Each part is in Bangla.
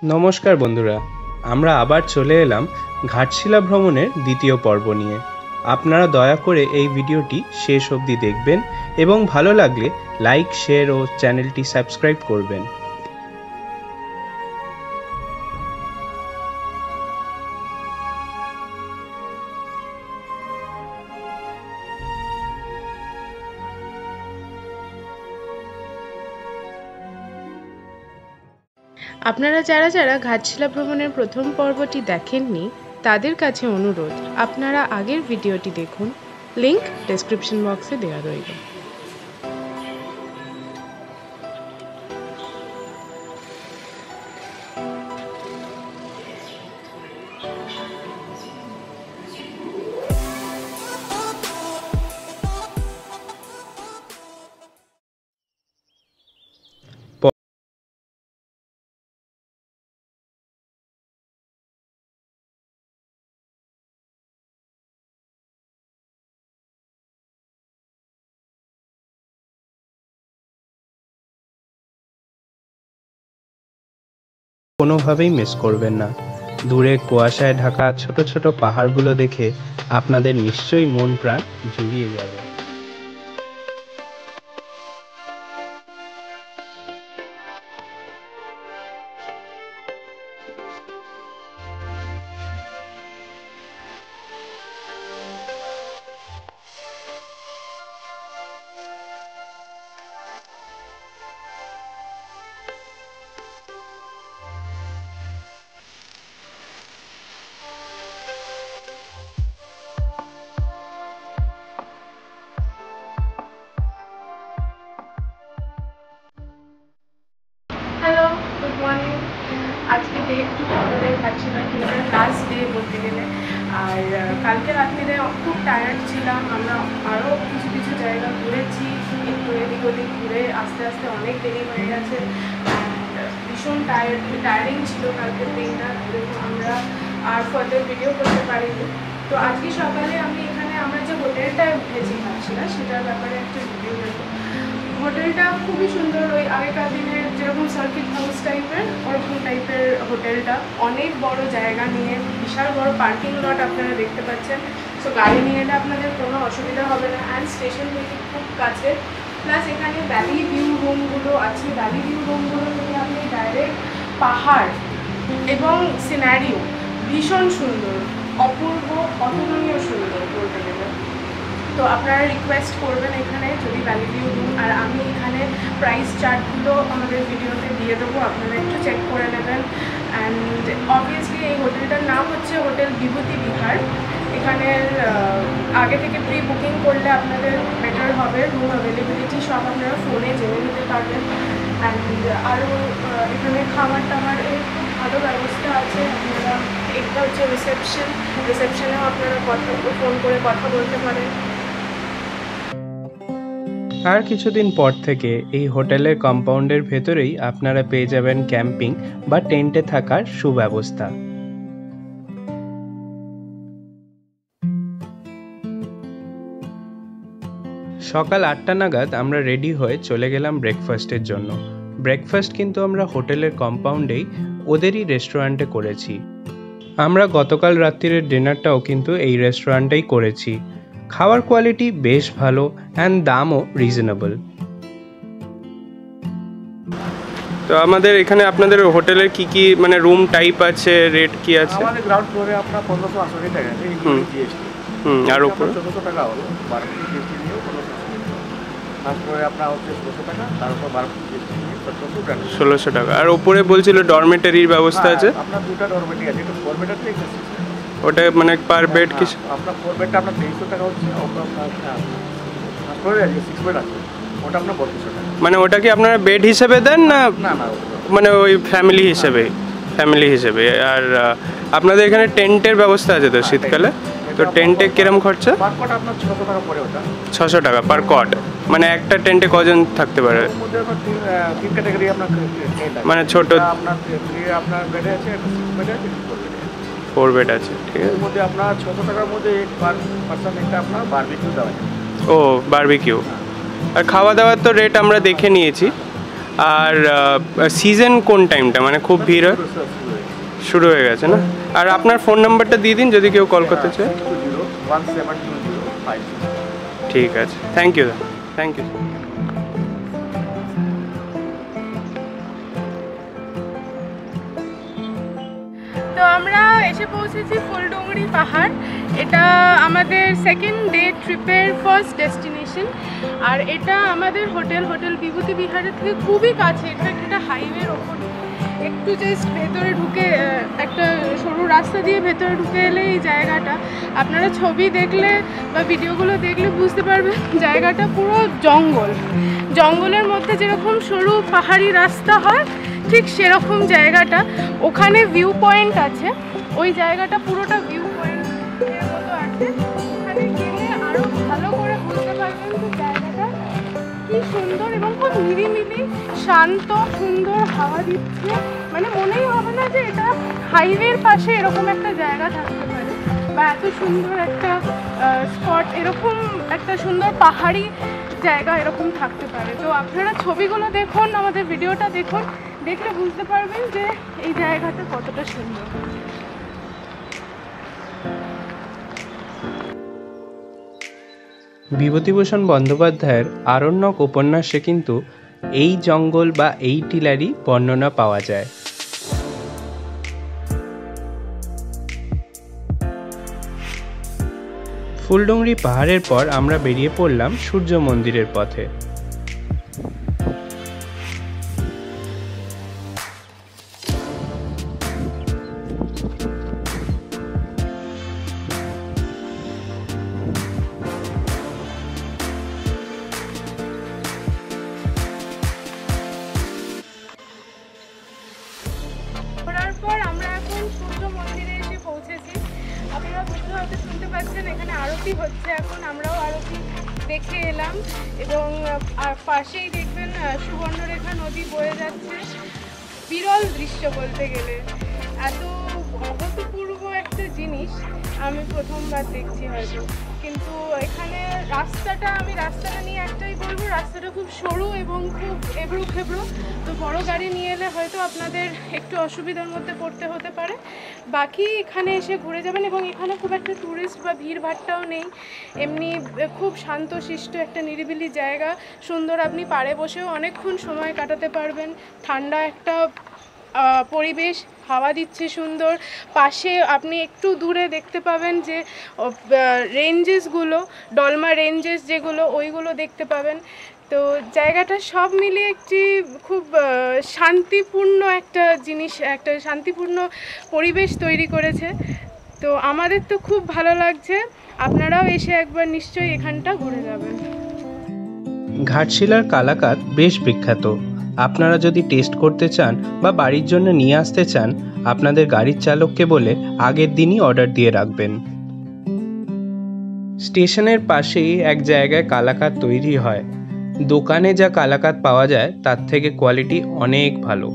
নমস্কার বন্ধুরা, আমরা আবার চলে এলাম ঘাটশিলা ভ্রমণের দ্বিতীয় পর্ব নিয়ে। আপনারা দয়া করে এই ভিডিওটি শেষ অবধি দেখবেন এবং ভালো লাগলে লাইক, শেয়ার ও চ্যানেলটি সাবস্ক্রাইব করবেন। আপনারা যারা যারা ঘাটশিলা ভ্রমণের প্রথম পর্বটি দেখেননি তাদের কাছে অনুরোধ, আপনারা আগের ভিডিওটি দেখুন, লিংক ডেসক্রিপশন বক্সে দেওয়া রইল। কোনোভাবেই মিস করবেন না। দূরে কুয়াশায় ঢাকা ছোট ছোট পাহাড়গুলো দেখে আপনাদের নিশ্চয়ই মন প্রাণ জুড়িয়ে যাবে। Hello, good morning. আজকে ডে 2 আমাদের ঘাটশিলা ট্যুরের লাস্ট ডে বলতে গেলে। আর কালকে রাত্রিরে খুব টায়ার্ড ছিলাম। আমরা আরও কিছু কিছু জায়গা ঘুরেছি, একটু এদিক ওদিক ঘুরে আস্তে আস্তে অনেক দেরি হয়ে গেছে। ভীষণ টায়ারিং ছিল কালকের দিনটা, আমরা আর ফার্দার ভিডিও করতে পারিনি। তো আজকে সকালে আমি এখানে আমরা যে হোটেলটায় উঠেছি ঘাটশিলা সেটার ব্যাপারে একটা রিভিউ দেবো। হোটেলটা খুবই সুন্দর, ওই আগেকার দিনের যেরকম সার্কিট হাউস টাইপের ওরকম টাইপের হোটেলটা। অনেক বড় জায়গা নিয়ে, বিশাল বড় পার্কিং লট আপনারা দেখতে পাচ্ছেন। সো গাড়ি নিয়ে এলে আপনাদের কোনো অসুবিধা হবে না, অ্যান্ড স্টেশন থেকে খুব কাছে। প্লাস এখানে ভ্যালি ভিউ রুমগুলো আছে। ভ্যালি ভিউ রুমগুলো থেকে আপনি ডাইরেক্ট পাহাড় এবং সিনারিও ভীষণ সুন্দর, অপূর্ব, অতুলনীয় সুন্দর বলতে গেলে। তো আপনারা রিকোয়েস্ট করবেন এখানে যদি ভ্যালি ভিউ রুম। আর আমি এখানে প্রাইস চার্টগুলো আমাদের ভিডিওতে দিয়ে দেবো, আপনারা একটু চেক করে নেবেন। অ্যান্ড অবভিয়াসলি এই হোটেলটার নাম হচ্ছে হোটেল বিভূতি বিহার। এখানের আগে থেকে প্রি বুকিং করলে আপনাদের বেটার হবে। রুম অ্যাভেলেবিলিটি সব আপনারা ফোনে জেনে নিতে পারবেন। অ্যান্ড আরও এখানে খাবার টাবারের খুব ভালো ব্যবস্থা আছে। আপনারা একটা হচ্ছে রিসেপশনেও আপনারা ফোন করে কথা বলতে পারেন। আর কিছুদিন পর থেকে এই হোটেলের কম্পাউন্ডের ভেতরেই আপনারা পেয়ে যাবেন ক্যাম্পিং বা টেন্টে থাকার সুব্যবস্থা। সকাল 8টা নাগাদ আমরা রেডি হয়ে চলে গেলাম ব্রেকফাস্টের জন্য। ব্রেকফাস্ট কিন্তু আমরা হোটেলের কম্পাউন্ডেই ওদেরই রেস্টুরেন্টে করেছি। আমরা গতকাল রাত্রির ডিনারটাও কিন্তু এই রেস্টুরেন্টেই করেছি। খাওয়ার কোয়ালিটি বেশ ভালো অ্যান্ড দামও রিজনেবল। তো আমাদের এখানে আপনাদের হোটেলের কি কি মানে রুম টাইপ আছে, রেট কি আছে? আমাদের গ্রাউন্ড ফ্লোরে আপনার 1580 টাকা আছে, ইনক্লুডিং জিএসটি। আর উপরে 1400 টাকা হলো, 12 জিএসটি নিয়েও 1580। ফার্স্ট ফ্লোরে আপনার হচ্ছে 1600 টাকা, তার উপর 12 জিএসটি নিয়ে 1700 টাকা। আর উপরে বলছিল ডরমেটারির ব্যবস্থা আছে? আপনার দুটো ডরমেটারি আছে, একটা 4 বেড আছে, একটা 6 বেড। ওটা মানে পার বেড কি? আপনার 4 বেডটা আপনার 2300 টাকা হচ্ছে, ওটা আপনার ফার্স্ট ফ্লোরে আছে 6 বেড আছে, ওটা আপনার 3200 টাকা। মানে ওটা কি আপনারা বেড হিসেবে দেন না? না না, মানে ওই ফ্যামিলি হিসেবে। আর আপনাদের এখানে টেন্টের ব্যবস্থা আছে তো শীতকালে? তো টেন্টে কিরম খরচা? পার কট আপনার 600 টাকা পড়ে ওটা। 600 টাকা পার কট। মানে একটা টেন্টে কজন থাকতে পারে? এর মধ্যে আপনার তিন ক্যাটাগরি আপনার টেন্ট আছে। মানে ছোট আপনার বেডে আছে, একটা 6 বেড আছে, 4 বেড আছে, ঠিক আছে। এর মধ্যে আপনার 600 টাকার মধ্যে পার পারসন একটা আপনার বারবিকিউ দেওয়া যায়। ও বারবিকিউ। আর খাওয়া দাওয়ার তো রেট আমরা দেখে নিয়েছি। আর সিজন কোন টাইমটা, মানে খুব ভিড় হয়? শুরু হয়ে গেছে না? আর আপনার ফোন নাম্বারটা দিয়ে দিন যদি কেউ কল করতে চায়। 172056। ঠিক আছে, থ্যাংক ইউ, থ্যাংক ইউ। তো আমরা এসে পৌঁছেছি ফুলডুঙরি পাহাড়। এটা আমাদের সেকেন্ড ডে ট্রিপের ফার্স্ট ডেস্টিনেশন। আর এটা আমাদের হোটেল বিভূতি বিহারের থেকে খুবই কাছে। এটা একটা হাইওয়ের ওপর, একটু জাস্ট ভেতরে ঢুকে একটা সরু রাস্তা দিয়ে ভেতরে ঢুকে এলে এই জায়গাটা, আপনারা ছবি দেখলে বা ভিডিওগুলো দেখলে বুঝতে পারবেন জায়গাটা পুরো জঙ্গলের মধ্যে যেরকম সরু পাহাড়ি রাস্তা হয় ঠিক সেরকম জায়গাটা। ওখানে ভিউ পয়েন্ট আছে, ওই জায়গাটা পুরোটা ভিউ পয়েন্টের মতো আছে। ওখানে গেলে আরও ভালো করে বুঝতে পারবেন যে জায়গাটা কি সুন্দর এবং খুব নিরিবিলি, শান্ত, সুন্দর হাওয়া দিচ্ছে। মানে মনেই হবে না যে এটা হাইওয়ের পাশে এরকম একটা জায়গা থাকতে পারে বা এত সুন্দর একটা স্পট, এরকম একটা সুন্দর পাহাড়ি জায়গা এরকম থাকতে পারে। তো আপনারা ছবিগুলো দেখুন, আমাদের ভিডিওটা দেখুন, দেখলে বুঝতে পারবেন যে এই জায়গাটা কতটা সুন্দর। বিভূতিভূষণ বন্দ্যোপাধ্যায়ের আরণ্যক উপন্যাসে কিন্তু এই জঙ্গল বা এই টিলারই বর্ণনা পাওয়া যায়। ফুলডুঙরি পাহাড়ের পর আমরা বেরিয়ে পড়লাম সূর্য মন্দিরের পথে। আমরা এখন সূর্য মন্দিরে এসে পৌঁছেছি। আপনারা বুঝতে হয়তো শুনতে পাচ্ছেন এখানে আরতি হচ্ছে এখন, আমরাও আরতি দেখে এলাম। এবং পাশেই দেখবেন সুবর্ণরেখা নদী বয়ে যাচ্ছে। বিরল দৃশ্য বলতে গেলে, এত অভূতপূর্ব একটা জিনিস আমি প্রথমবার দেখছি হয়তো। কিন্তু এখানে আমি রাস্তাটা নিয়ে একটাই বলবো, রাস্তাটা খুব সরু এবং খুব এবড়ো খেবড়ো। তো বড় গাড়ি নিয়ে এলে হয়তো আপনাদের একটু অসুবিধার মধ্যে পড়তে হতে পারে। বাকি এখানে এসে ঘুরে যাবেন। এবং এখানে খুব একটা ট্যুরিস্ট বা ভিড় ভাট্টাও নেই, এমনি খুব শান্তশিষ্ট একটা নিরিবিলি জায়গা। সুন্দর, আপনি পাড়ে বসেও অনেকক্ষণ সময় কাটাতে পারবেন। ঠান্ডা একটা পরিবেশ, হাওয়া দিচ্ছে সুন্দর। পাশে আপনি একটু দূরে দেখতে পাবেন যে রেঞ্জেসগুলো, ডলমা রেঞ্জেস যেগুলো, ওইগুলো দেখতে পাবেন। তো জায়গাটা সব মিলিয়ে একটি খুব শান্তিপূর্ণ একটা জিনিস, একটা শান্তিপূর্ণ পরিবেশ তৈরি করেছে। তো আমাদের তো খুব ভালো লাগছে। আপনারাও এসে একবার নিশ্চয়ই এখানটা ঘুরে যাবেন। ঘাটশিলার কালাকাঁদ বেশ বিখ্যাত। আপনারা যদি টেস্ট করতে চান বা বাড়ির জন্য নিয়ে আসতে চান, আপনাদের গাড়ির চালককে বলে আগের দিনই অর্ডার দিয়ে রাখবেন। স্টেশনের পাশেই এক জায়গায় কালাকাঁদ তৈরি হয়। দোকানে যা কালাকাঁদ পাওয়া যায় তার থেকে কোয়ালিটি অনেক ভালো।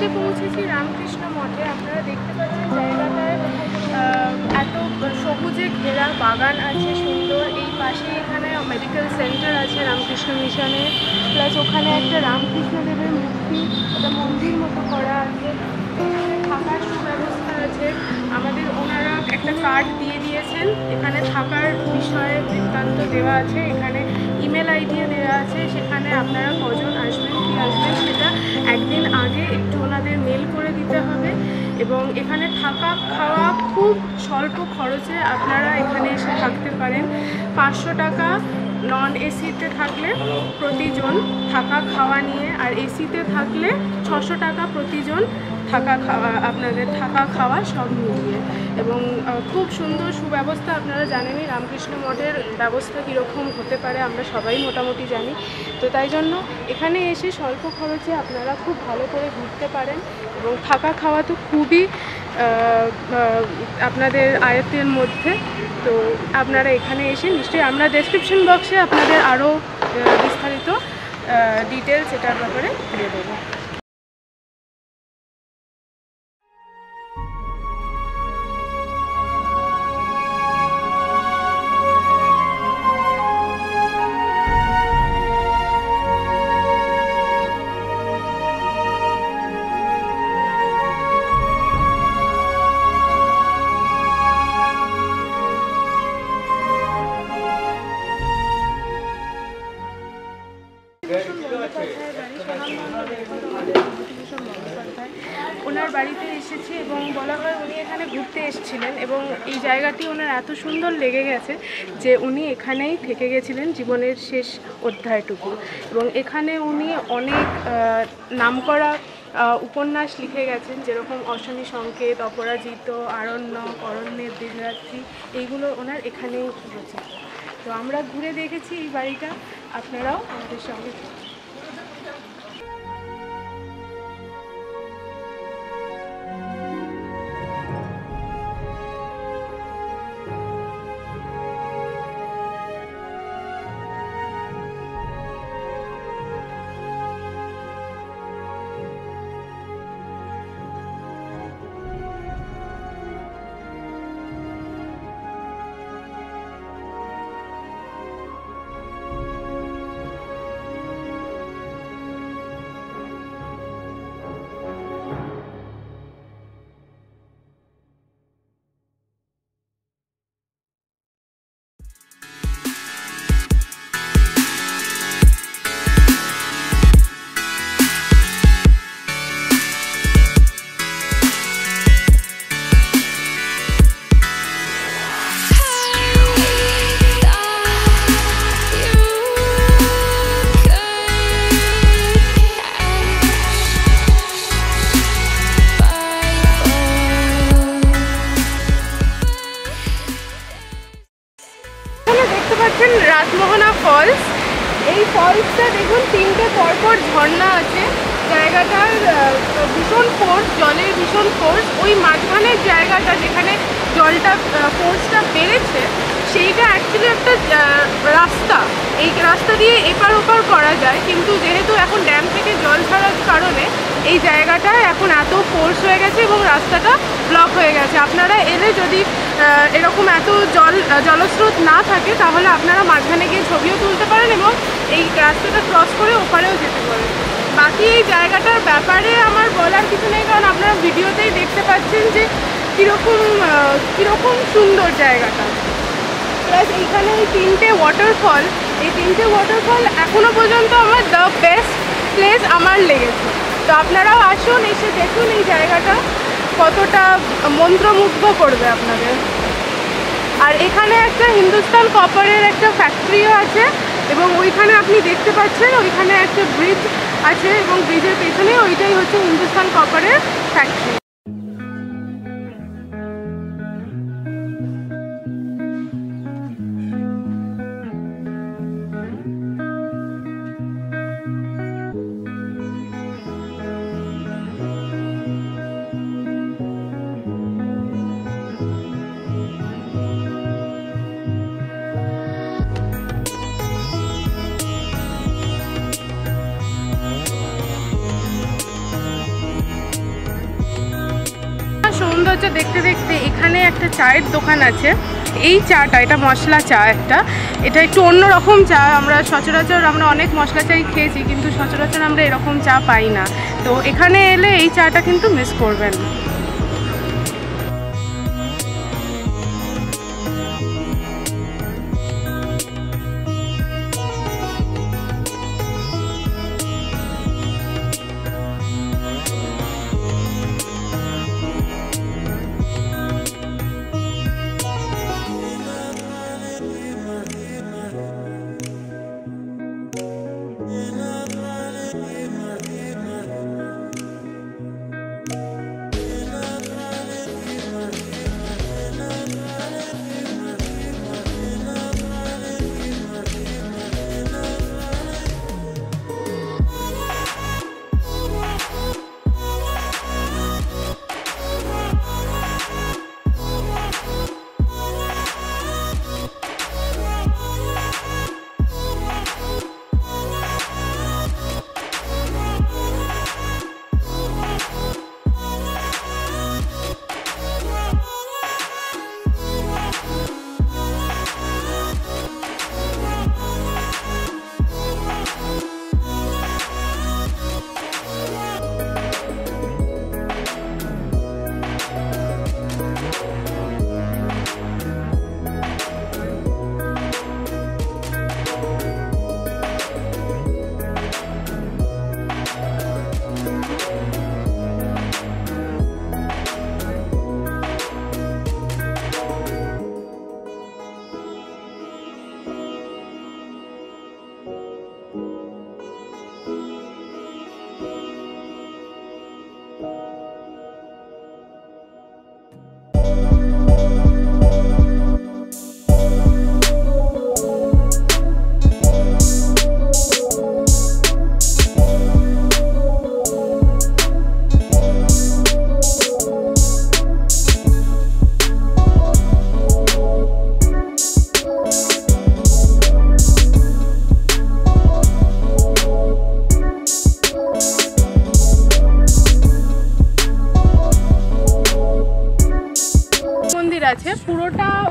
এসে পৌঁছেছি রামকৃষ্ণ মঠে। আপনারা দেখতে পাচ্ছেন জায়গাটায় এত সবুজে ঘেরা বাগান আছে সুন্দর। এই পাশে এখানে মেডিকেল সেন্টার আছে রামকৃষ্ণ মিশনের, প্লাস ওখানে একটা রামকৃষ্ণদেবের মূর্তি, একটা মন্দির মতো করা আছে। এখানে থাকার সুব্যবস্থা আছে। আমাদের ওনারা একটা কার্ড দিয়ে দিয়েছেন, এখানে থাকার বিষয়ে বৃত্তান্ত দেওয়া আছে, এখানে ইমেল আইডিও দেওয়া আছে। সেখানে আপনারা কজন আসবেন কি আসবেন সেটা একদিন আগে একটু ওনাদের মেল করে দিতে হবে। এবং এখানে থাকা খাওয়া খুব স্বল্প খরচে আপনারা এখানে এসে থাকতে পারেন। 500 টাকা নন এসিতে থাকলে প্রতিজন থাকা খাওয়া নিয়ে, আর এসিতে থাকলে 600 টাকা প্রতিজন থাকা খাওয়া, আপনাদের থাকা খাওয়া সব মিলিয়ে। এবং খুব সুন্দর সুব্যবস্থা। আপনারা জানেনই রামকৃষ্ণ মঠের ব্যবস্থা কীরকম হতে পারে, আমরা সবাই মোটামুটি জানি। তো তাই জন্য এখানে এসে স্বল্প খরচে আপনারা খুব ভালো করে ঘুরতে পারেন। এবং থাকা খাওয়া তো খুবই আপনাদের আয়ত্তের মধ্যে। তো আপনারা এখানে এসে নিশ্চয়ই আমরা ডেসক্রিপশন বক্সে আপনাদের আরও বিস্তারিত ডিটেলস এটার ব্যাপারে দিয়ে দেবো। ওনার বাড়িতে এসেছি এবং বলা হয় উনি এখানে ঘুরতে এসেছিলেন এবং এই জায়গাটি ওনার এত সুন্দর লেগে গেছে যে উনি এখানেই থেকে গেছিলেন জীবনের শেষ অধ্যায়টুকু। এবং এখানে উনি অনেক নামকরা উপন্যাস লিখে গেছেন, যেরকম অশনি সংকেত, অপরাজিত, আরণ্যক, অরণ্যের দিনরাত্রি, এইগুলো ওনার এখানেই রচিত। তো আমরা ঘুরে দেখেছি এই বাড়িটা, আপনারাও আমাদের সঙ্গে। রাতমোহনা ফলস। এই ফলসটা দেখুন, তিনটে পরপর ঝর্ণা আছে। জায়গাটার ভীষণ ফোর্স, জলের ভীষণ ফোর্স। ওই মাঝখানের জায়গাটা যেখানে জলটা ফোর্সটা বেড়েছে, সেইটা অ্যাকচুয়ালি একটা রাস্তা। এই রাস্তা দিয়ে এপার ওপার করা যায়, কিন্তু যেহেতু এখন ড্যাম থেকে জল ছাড়ার কারণে এই জায়গাটা এখন এত ফোর্স হয়ে গেছে এবং রাস্তাটা ব্লক হয়ে গেছে। আপনারা এলে যদি এরকম এত জলস্রোত না থাকে, তাহলে আপনারা মাঝখানে গিয়ে ছবিও তুলতে পারেন এবং এই রাস্তাটা ক্রস করে ওপারেও যেতে পারেন। বাকি এই জায়গাটার ব্যাপারে আমার বলার কিছু নেই, কারণ আপনারা ভিডিওতেই দেখতে পাচ্ছেন যে কীরকম সুন্দর জায়গাটা। প্লাস এইখানে এই তিনটে ওয়াটারফল, এখনও পর্যন্ত আমার দ্য বেস্ট প্লেস আমার লেগেছে। তো আপনারাও আসুন, এসে দেখুন এই জায়গাটা কতটা মন্ত্রমুগ্ধ করবে আপনাদের। আর এখানে একটা হিন্দুস্তান কপারের একটা ফ্যাক্টরিও আছে এবং ওইখানে আপনি দেখতে পাচ্ছেন ওইখানে একটা ব্রিজ আছে এবং ব্রিজের পেছনে ওইটাই হচ্ছে হিন্দুস্তান কপারের ফ্যাক্টরি। সৌন্দর্য দেখতে দেখতে এখানে একটা চায়ের দোকান আছে। এই চাটা, এটা মশলা চা একটা, এটা একটু অন্যরকম চা। আমরা সচরাচর অনেক মশলা চাই খেয়েছি, কিন্তু সচরাচর আমরা এরকম চা পাই না। তো এখানে এলে এই চাটা কিন্তু মিস করবেন না।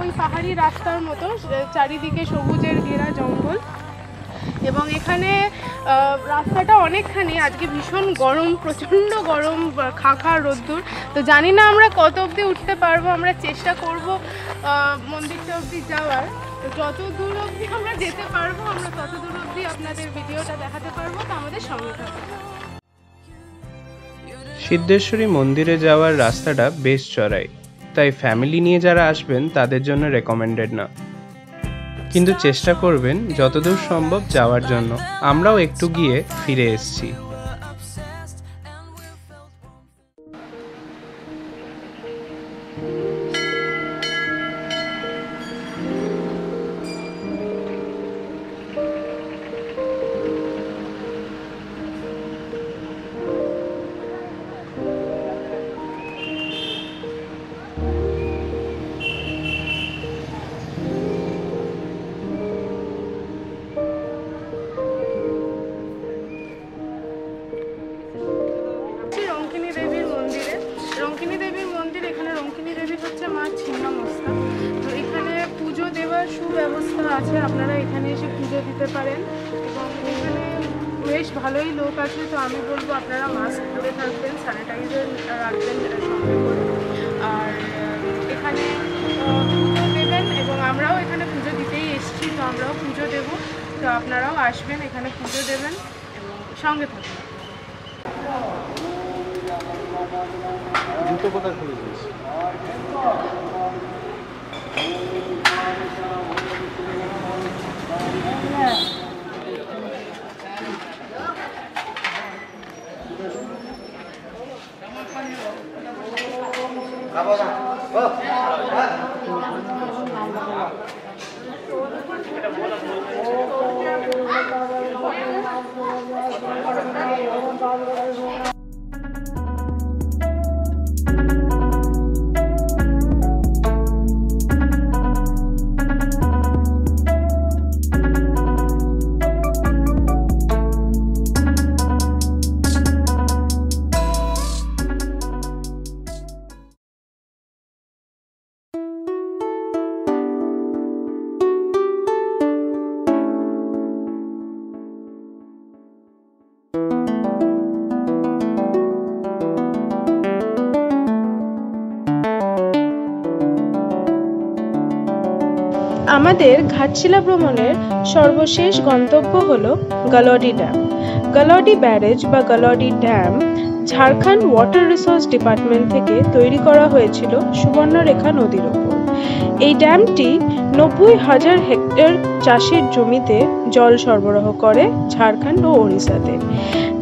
ওই পাহাড়ি রাস্তার মতো, চারিদিকে সবুজের ঘেরা জঙ্গল। এবং এখানে রাস্তাটা অনেকখানি, আজকে ভীষণ গরম, প্রচণ্ড গরম, খা রোদ্দুর। তো জানি না আমরা কত অবধি উঠতে পারবো, আমরা চেষ্টা করব মন্দিরটা অবধি যাওয়ার। তো যত দূর অবধি আমরা যেতে পারবো, আমরা তত দূর অবধি আপনাদের ভিডিওটা দেখাতে পারবো। তো আমাদের সঙ্গে থাকবে। সিদ্ধেশ্বরী মন্দিরে যাওয়ার রাস্তাটা বেশ চড়াই, তাই ফ্যামিলি নিয়ে যারা আসবেন তাদের জন্য রেকমেন্ডেড না, কিন্তু চেষ্টা করবেন যতদূর সম্ভব যাওয়ার জন্য। আমরাও একটু গিয়ে ফিরে এসেছি। রঙ্কিনী দেবীর মন্দির, এখানে রঙ্কিনী দেবী হচ্ছে মা ছিন্নমস্তা। তো এখানে পুজো দেওয়ার সুব্যবস্থা আছে, আপনারা এখানে এসে পুজো দিতে পারেন। এবং এখানে বেশ ভালোই লোক আছে। তো আমি বলবো আপনারা মাস্ক পরে থাকবেন, স্যানিটাইজার রাখবেন সঙ্গে করে। আর এখানে পুজো দেবেন, এবং আমরাও এখানে পুজো দিতেই এসেছি, তো আমরাও পুজো দেবো। তো আপনারাও আসবেন, এখানে পুজো দেবেন এবং সঙ্গে থাকবেন। জুতো কোথায় খুলে দিয়েছি? আমাদের ঘাটশিলা ভ্রমণের সর্বশেষ গন্তব্য হলো গালৌডি ড্যাম। গালৌডি ব্যারেজ বা Galudih dam Jharkhand water resource department থেকে তৈরি করা হয়েছিল সুবর্ণরেখা নদীর ওপর। এই ড্যামটি 90,000 হেক্টর চাষের জমিতে জল সরবরাহ করে ঝাড়খণ্ড ও ওড়িশাতে।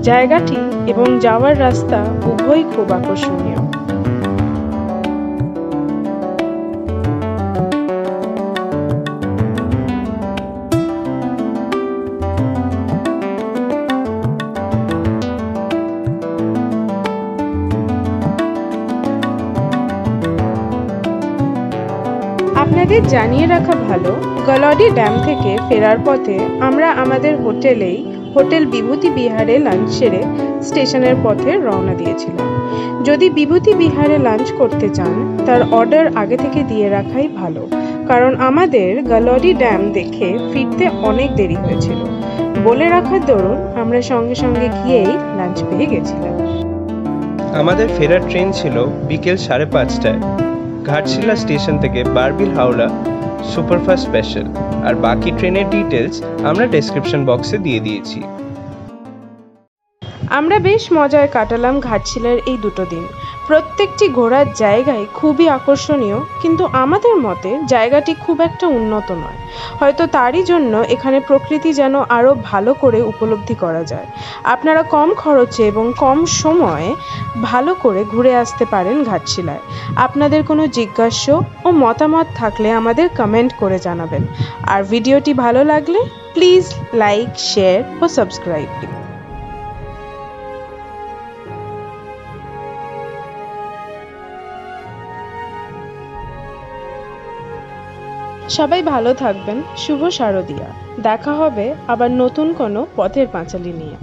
জায়গাটি এবং যাওয়ার রাস্তা উভয়ই খুব আকর্ষণীয়। আপনাদের জানিয়ে রাখা ভালো, গালৌডি ড্যাম থেকে ফেরার পথে আমরা আমাদের হোটেল বিভূতি বিহারে লাঞ্চ সেরে স্টেশনের পথে রওনা দিয়েছিলাম। যদি বিভূতি বিহারে লাঞ্চ করতে চান তার অর্ডার আগে থেকে দিয়ে রাখাই ভালো, কারণ আমাদের গালৌডি ড্যাম দেখে ফিরতে অনেক দেরি হয়েছিল। বলে রাখার দরুন আমরা সঙ্গে সঙ্গে গিয়েই লাঞ্চ পেয়ে গেছিলাম। আমাদের ফেরার ট্রেন ছিল বিকেল 5:30টায়। ঘাটশিলা স্টেশন থেকে বারবিল হাওড়া সুপারফাস্ট স্পেশাল, আর বাকি ট্রেনের ডিটেলস আমরা ডেসক্রিপশন বক্সে দিয়ে দিয়েছি। আমরা বেশ মজায় কাটালাম ঘাটশিলার এই দুটো দিন। প্রত্যেকটি ঘোরার জায়গায় খুবই আকর্ষণীয়, কিন্তু আমাদের মতে জায়গাটি খুব একটা উন্নত নয়। হয়তো তারই জন্য এখানে প্রকৃতি যেন আরও ভালো করে উপলব্ধি করা যায়। আপনারা কম খরচে এবং কম সময়ে ভালো করে ঘুরে আসতে পারেন ঘাটশিলায়। আপনাদের কোনো জিজ্ঞাসা ও মতামত থাকলে আমাদের কমেন্ট করে জানাবেন। আর ভিডিওটি ভালো লাগলে প্লিজ লাইক, শেয়ার ও সাবস্ক্রাইব। সবাই ভালো থাকবেন। শুভ শারদিয়া। দেখা হবে আবার নতুন কোনো পথের পাঁচালী নিয়ে।